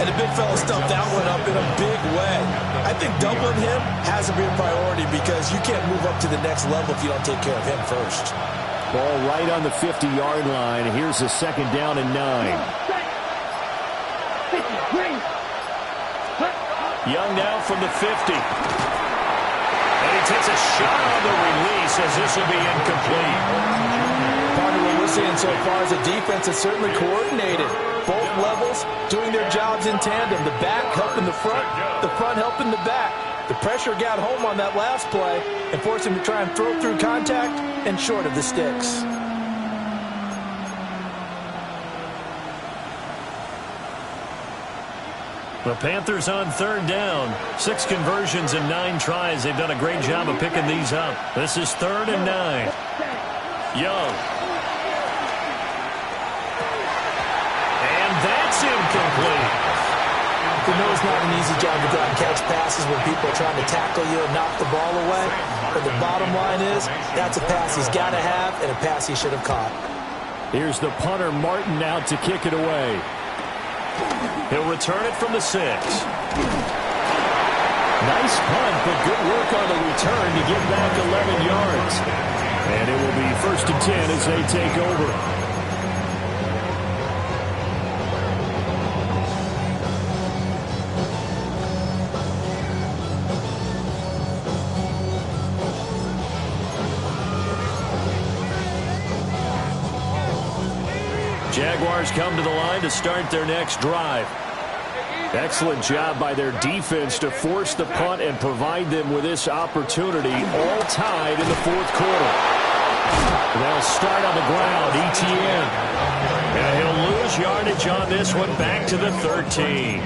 And the big fella stuffed that one up in a big way. I think doubling him has to be a priority because you can't move up to the next level if you don't take care of him first. Ball right on the 50-yard line. Here's a 2nd down and 9. Young now from the 50. And he takes a shot on the release as this will be incomplete. Part of what we're seeing so far is the defense is certainly coordinated. Both levels doing their jobs in tandem. The back helping the front helping the back. The pressure got home on that last play and forced him to try and throw through contact and short of the sticks. The Panthers on 3rd down. 6 conversions and 9 tries. They've done a great job of picking these up. This is 3rd and 9. Young. And that's incomplete. You know it's not an easy job to go out and catch passes when people are trying to tackle you and knock the ball away. But the bottom line is, that's a pass he's got to have and a pass he should have caught. Here's the punter, Martin, out to kick it away. He'll return it from the 6. Nice punt, but good work on the return to get back 11 yards. And it will be 1st and 10 as they take over. Jaguars come to the line to start their next drive. Excellent job by their defense to force the punt and provide them with this opportunity, all tied in the 4th quarter. They'll start on the ground, ETN. And he'll lose yardage on this one, back to the 13.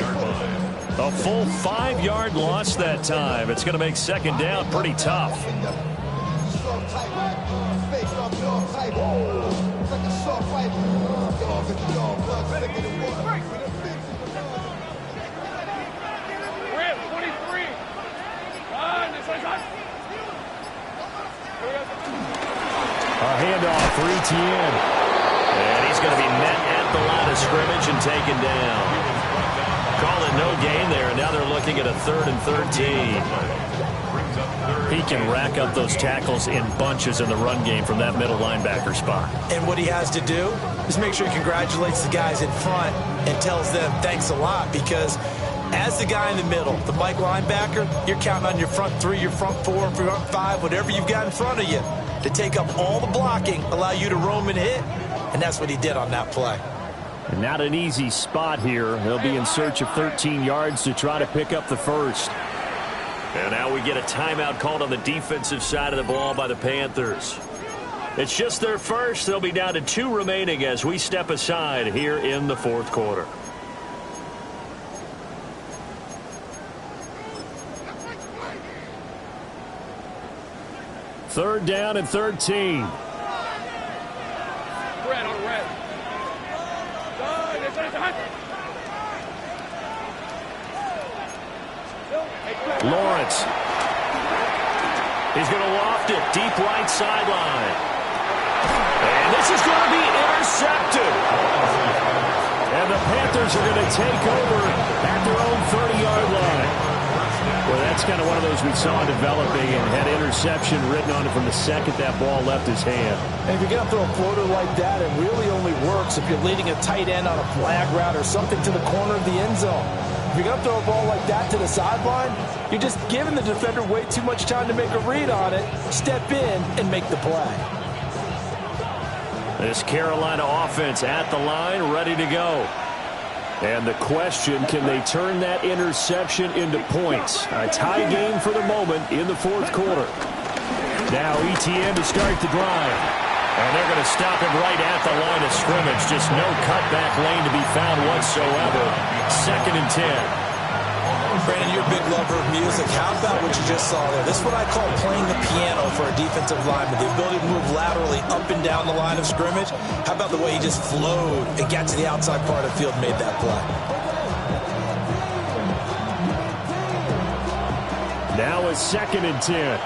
A full 5-yard loss that time. It's going to make 2nd down pretty tough. A handoff for ETN. And he's going to be met at the line of scrimmage and taken down. Call it no gain there, and now they're looking at a 3rd and 13. He can rack up those tackles in bunches in the run game from that middle linebacker spot. And what he has to do is make sure he congratulates the guys in front and tells them thanks a lot, because as the guy in the middle, the Mike linebacker, you're counting on your front 3, your front 4, your front 5, whatever you've got in front of you to take up all the blocking, allow you to roam and hit, and that's what he did on that play. And not an easy spot here. They'll be in search of 13 yards to try to pick up the 1st. And now we get a timeout called on the defensive side of the ball by the Panthers. It's just their first. They'll be down to 2 remaining as we step aside here in the 4th quarter. Third down and 13. Red on red. Lawrence. He's going to loft it deep right sideline. And this is going to be intercepted. And the Panthers are going to take over at their own 30-yard line. Well, that's kind of one of those we saw developing and had interception written on it from the second that ball left his hand. And if you're going to throw a floater like that, it really only works if you're leading a tight end on a flag route or something to the corner of the end zone. If you're going to throw a ball like that to the sideline, you're just giving the defender way too much time to make a read on it, step in, and make the play. This Carolina offense at the line, ready to go. And the question, can they turn that interception into points? A tie game for the moment in the 4th quarter. Now ETN to start the drive. And they're going to stop him right at the line of scrimmage. Just no cutback lane to be found whatsoever. 2nd and 10. Brandon, you're a big lover of music. How about what you just saw there? This is what I call playing the piano for a defensive lineman. The ability to move laterally up and down the line of scrimmage. How about the way he just flowed and got to the outside part of the field and made that play? Now it's 2nd and 10.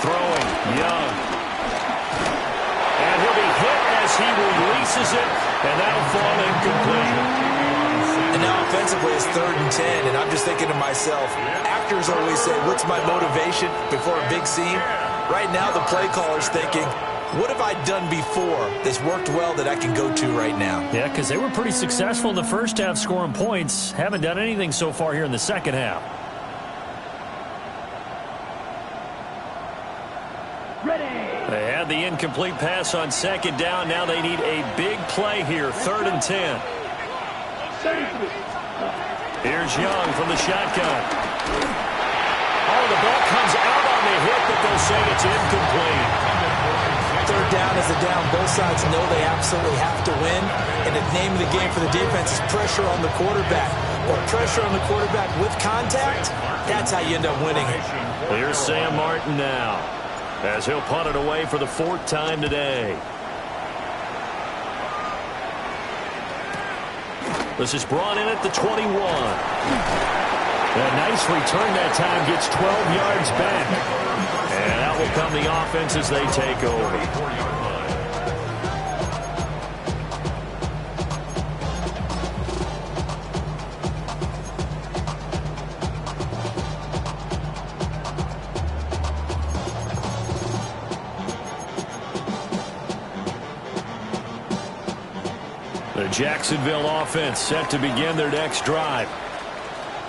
Throwing, Young. And he'll be hit as he releases it, and that'll fall incomplete. And now offensively it's 3rd and 10, and I'm just thinking to myself, actors always say, what's my motivation before a big scene? Right now the play caller's thinking, what have I done before that's worked well that I can go to right now? Yeah, because they were pretty successful in the first half scoring points. Haven't done anything so far here in the second half. They had the incomplete pass on 2nd down. Now they need a big play here. 3rd and 10. Here's Young from the shotgun. Oh, the ball comes out on the hit, but they'll say it's incomplete. 3rd down is a down. Both sides know they absolutely have to win. And the name of the game for the defense is pressure on the quarterback. Or pressure on the quarterback with contact. That's how you end up winning it. Here's Sam Martin now, as he'll punt it away for the 4th time today. This is brought in at the 21. A nice return that time, gets 12 yards back. And out will come the offense as they take over. The Jacksonville offense set to begin their next drive.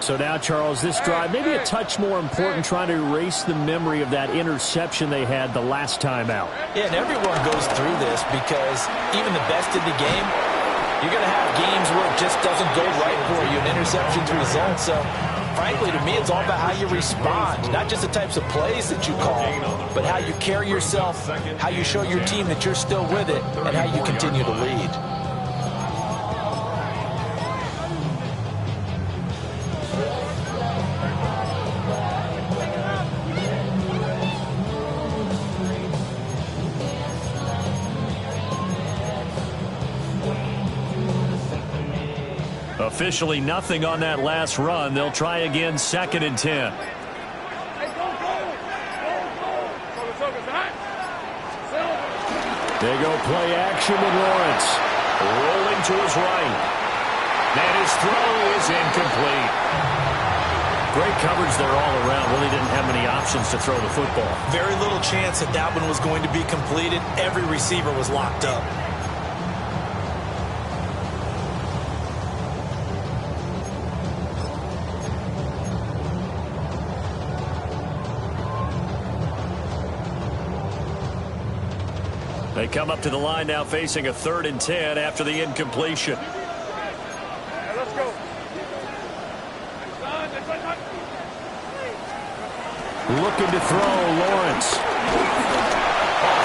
So now, Charles, this drive maybe a touch more important, trying to erase the memory of that interception they had the last time out. Yeah, and everyone goes through this because even the best in the game, you're going to have games where it just doesn't go right for you, and interceptions result. So, frankly, to me, it's all about how you respond, not just the types of plays that you call, but how you carry yourself, how you show your team that you're still with it, and how you continue to lead. Officially nothing on that last run. They'll try again, 2nd and 10. They go play action with Lawrence. Rolling to his right. And his throw is incomplete. Great coverage there all around. Really didn't have many options to throw the football. Very little chance that that one was going to be completed. Every receiver was locked up. They come up to the line now facing a 3rd and 10 after the incompletion. Let's go. Looking to throw, Lawrence. A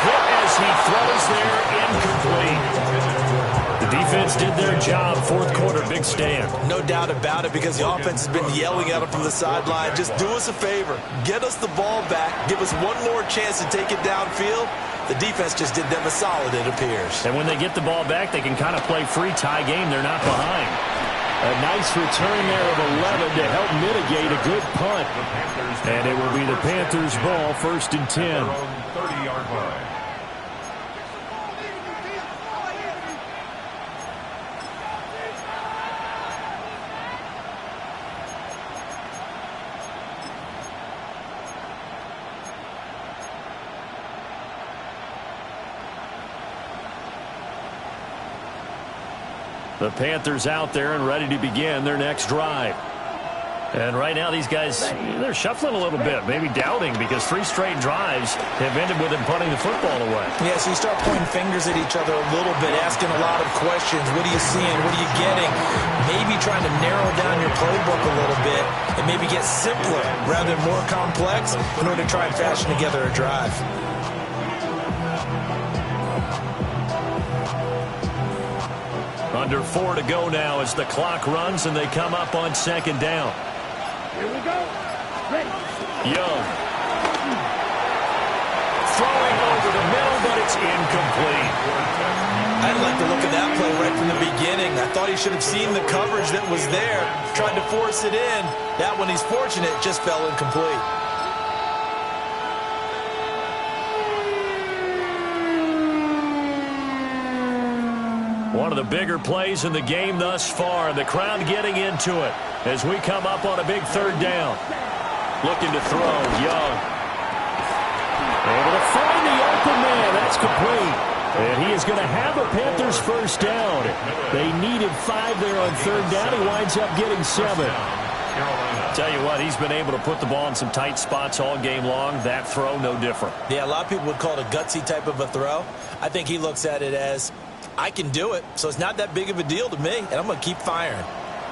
hit as he throws there, incomplete. The defense did their job. 4th quarter, big stand. No doubt about it, because the offense has been yelling at them from the sideline. Just do us a favor. Get us the ball back. Give us one more chance to take it downfield. The defense just did them a solid, it appears. And when they get the ball back, they can kind of play free tie game. They're not behind. A nice return there of 11 to help mitigate a good punt. And it will be the Panthers' ball, 1st and 10. 30-yard line. The Panthers out there and ready to begin their next drive. And right now these guys, they're shuffling a little bit, maybe doubting, because 3 straight drives have ended with them punting the football away. Yeah, so you start pointing fingers at each other a little bit, asking a lot of questions. What are you seeing? What are you getting? Maybe trying to narrow down your playbook a little bit and maybe get simpler rather than more complex in order to try and fashion together a drive. Under 4 to go now as the clock runs and they come up on second down. Here we go. Ready. Young. Throwing over the middle, but it's incomplete. I didn't like the look of that play right from the beginning. I thought he should have seen the coverage that was there, tried to force it in. That one, he's fortunate, just fell incomplete. One of the bigger plays in the game thus far. The crowd getting into it as we come up on a big third down. Looking to throw, Young. Able to find the open man. That's complete. And he is going to have a Panthers first down. They needed 5 there on third down. He winds up getting 7. Tell you what, he's been able to put the ball in some tight spots all game long. That throw, no different. Yeah, a lot of people would call it a gutsy type of a throw. I think he looks at it as, I can do it, so it's not that big of a deal to me, and I'm going to keep firing.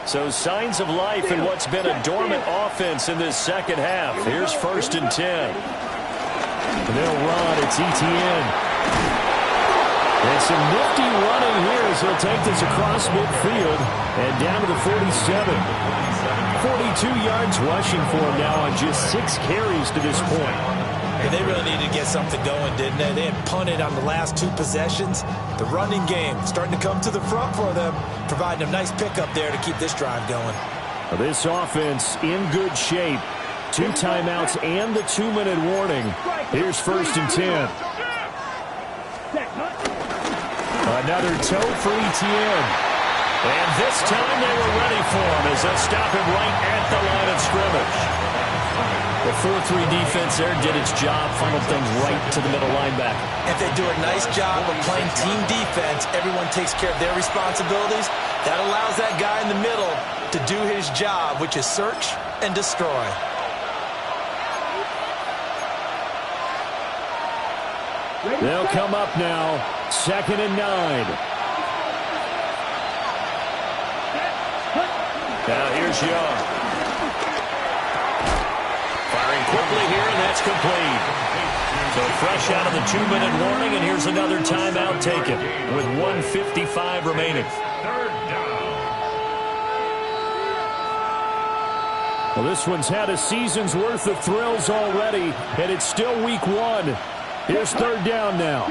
So signs of life in what's been a dormant offense in this second half. Here's 1st and 10. And they'll run. It's Etienne. And some nifty running here as he'll take this across midfield and down to the 47. 42 yards rushing for him now on just 6 carries to this point. And they really needed to get something going, didn't they? They had punted on the last 2 possessions. The running game starting to come to the front for them, providing a nice pickup there to keep this drive going. This offense in good shape. 2 timeouts and the 2-minute warning. Here's 1st and 10. Another toe for Etienne. And this time they were ready for him as they'll stop him right at the line of scrimmage. The 4-3 defense there did its job, funneled things right to the middle linebacker. If they do a nice job of playing team defense, everyone takes care of their responsibilities. That allows that guy in the middle to do his job, which is search and destroy. They'll come up now, 2nd and 9. Now here's Young. Firing quickly here, and that's complete. So fresh out of the 2-minute warning, and here's another timeout taken with 1:55 remaining. Well, this one's had a season's worth of thrills already, and it's still week 1. Here's 3rd down now.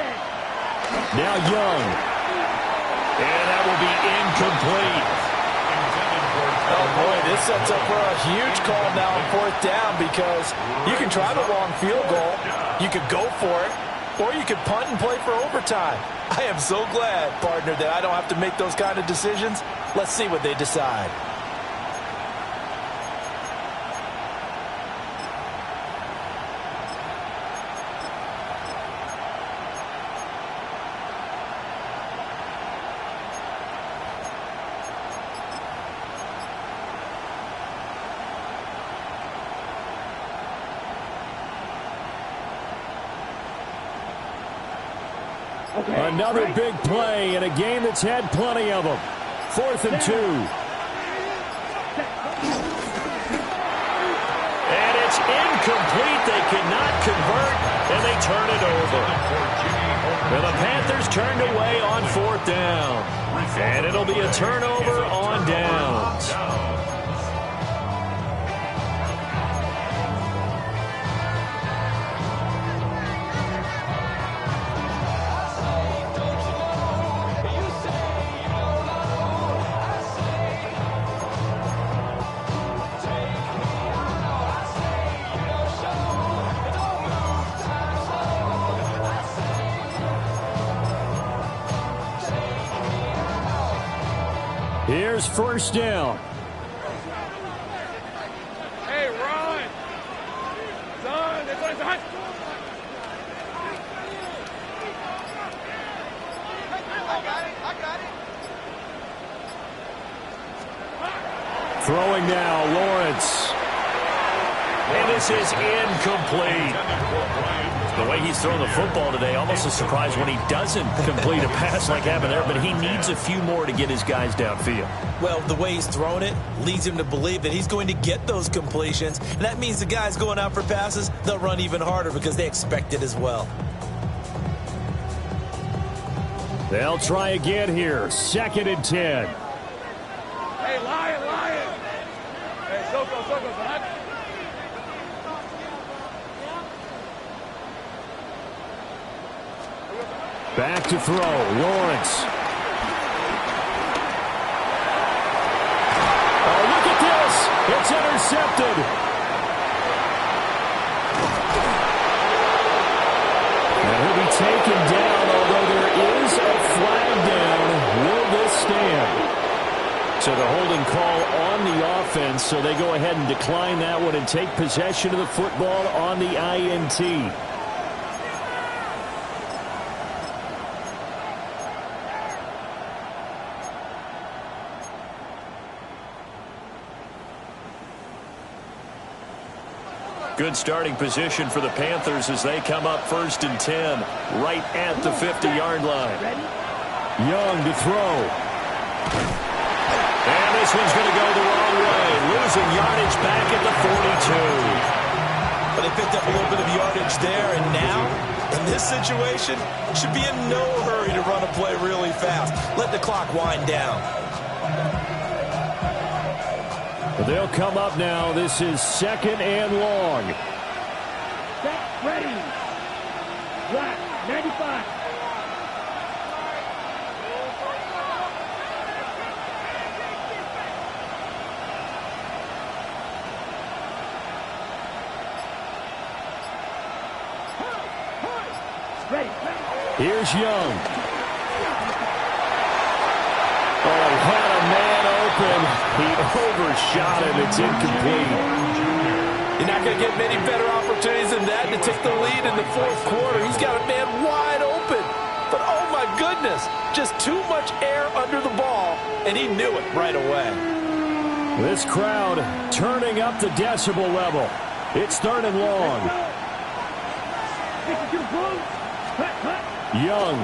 Now Young. And that will be incomplete. Oh, boy, this sets up for a huge call now on 4th down because you can try the long field goal, you could go for it, or you could punt and play for overtime. I am so glad, partner, that I don't have to make those kind of decisions. Let's see what they decide. Another big play in a game that's had plenty of them. 4th and 2. And it's incomplete. They cannot convert, and they turn it over. And the Panthers turned away on 4th down. And it'll be a turnover on downs. Here's 1st down. Hey, Ron. Son, this one's hot. I got it. Throwing now, Lawrence. And this is incomplete. The way he's throwing the football today, almost a surprise when he doesn't complete a pass like happened there, but he needs a few more to get his guys downfield. Well, the way he's throwing it leads him to believe that he's going to get those completions, and that means the guys going out for passes, they'll run even harder because they expect it as well. They'll try again here. 2nd and 10. Hey, Lion. Hey, Soko, son. Back to throw. Lawrence. Oh, look at this. It's intercepted. And he'll be taken down, although there is a flag down. Will this stand? So the holding call on the offense, so they go ahead and decline that one and take possession of the football on the INT. Good starting position for the Panthers as they come up 1st and 10, right at the 50-yard line. Young to throw. And this one's going to go the wrong way, losing yardage back at the 42. But they picked up a little bit of yardage there, and now, in this situation, should be in no hurry to run a play really fast. Let the clock wind down. They'll come up now. This is 2nd and long. Set, ready. Black, 95. Ready. Here's Young. Oh, he had a man open. He overshot him. It's incomplete. You're not going to get many better opportunities than that to take the lead in the 4th quarter. He's got a man wide open. But, oh, my goodness, just too much air under the ball, and he knew it right away. This crowd turning up the decibel level. It's 3rd and long. Young.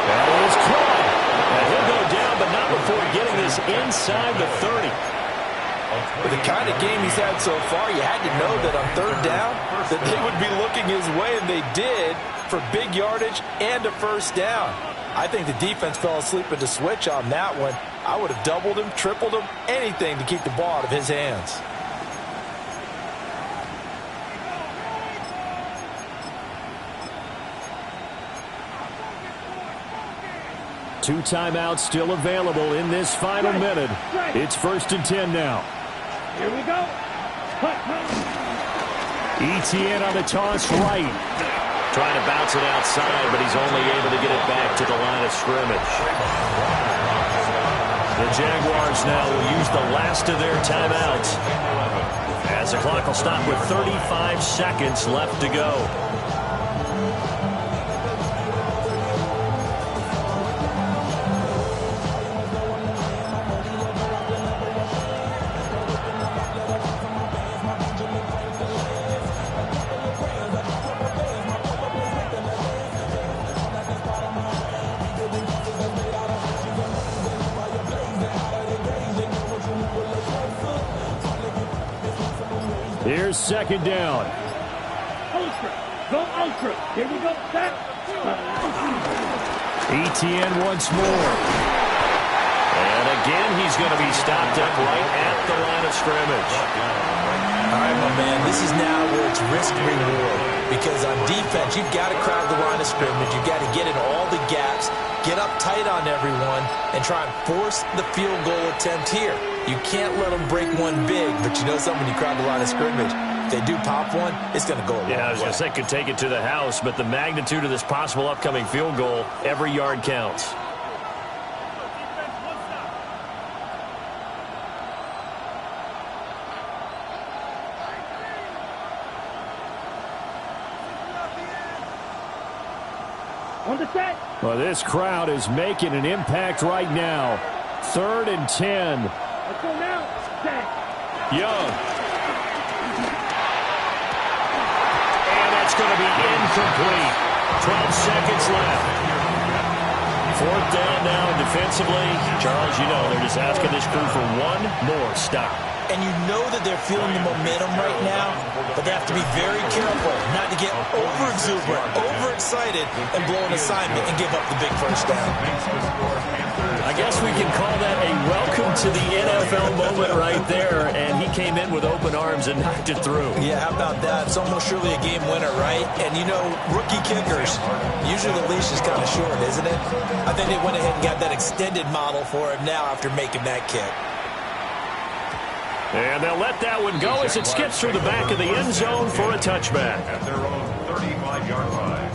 That is caught. And he'll go down, but not before getting this inside the 30. With the kind of game he's had so far, you had to know that on 3rd down that they would be looking his way, and they did, for big yardage and a 1st down. I think the defense fell asleep at the switch on that one. I would have doubled him, tripled him, anything to keep the ball out of his hands. Two timeouts still available in this final minute. It's 1st and 10 now. Here we go. Etienne on the toss right. Trying to bounce it outside, but he's only able to get it back to the line of scrimmage. The Jaguars now will use the last of their timeouts, as the clock will stop with 35 seconds left to go. Here's 2nd down. Ultra. Go ultra. Here we go. Set. Etienne once more. And again, he's going to be stopped up right at the line of scrimmage. All right, my man, this is now where it's risk-reward. Because on defense, you've got to crowd the line of scrimmage. You've got to get in all the gaps, get up tight on everyone, and try and force the field goal attempt here. You can't let them break one big, but you know something, when you crowd the line of scrimmage, if they do pop one, it's going to go a long way. Yeah, I was going to say could take it to the house, but the magnitude of this possible upcoming field goal, every yard counts. On the set. Well, this crowd is making an impact right now. 3rd and 10. Let's go now. Set. Young. And that's going to be incomplete. 12 seconds left. 4th down now defensively. Charles, you know, they're just asking this crew for one more stop. and you know that they're feeling the momentum right now, but they have to be very careful not to get over-exuberant, overexcited, and blow an assignment and give up the big first down. I guess we can call that a welcome to the NFL moment right there, and he came in with open arms and knocked it through. Yeah, how about that? It's almost surely a game winner, right? And, you know, rookie kickers, usually the leash is kind of short, isn't it? I think they went ahead and got that extended model for him now after making that kick. And they'll let that one go as it skips through the back of the end zone for a touchback. At their own 35-yard line.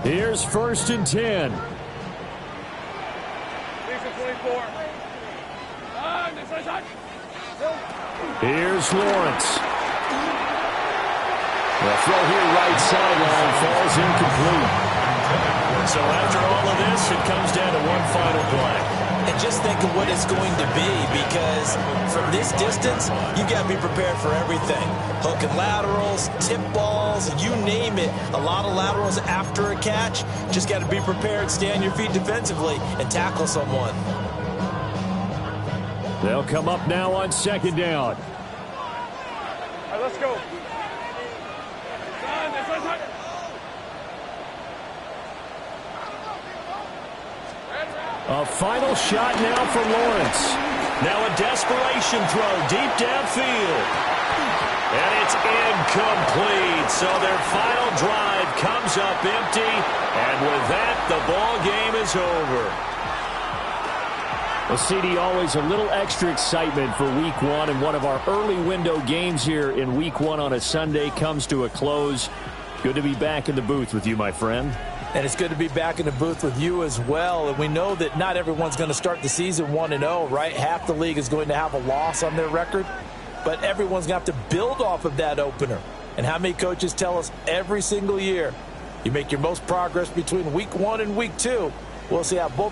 Here's 1st and 10. Here's Lawrence. The throw here right sideline falls incomplete. So after all of this, it comes down to one final play. And just think of what it's going to be, because from this distance, you've got to be prepared for everything. Hook and laterals, tip balls, you name it. A lot of laterals after a catch. Just got to be prepared, stay on your feet defensively, and tackle someone. They'll come up now on 2nd down. All right, let's go. A final shot now for Lawrence. Now a desperation throw deep downfield. And it's incomplete. So their final drive comes up empty. And with that, the ball game is over. Well, CD, always a little extra excitement for Week 1, and one of our early window games here in Week 1 on a Sunday comes to a close. Good to be back in the booth with you, my friend. And it's good to be back in the booth with you as well. And we know that not everyone's going to start the season 1-0, right? Half the league is going to have a loss on their record, but everyone's going to have to build off of that opener. And how many coaches tell us every single year, you make your most progress between Week 1 and Week 2. We'll see how both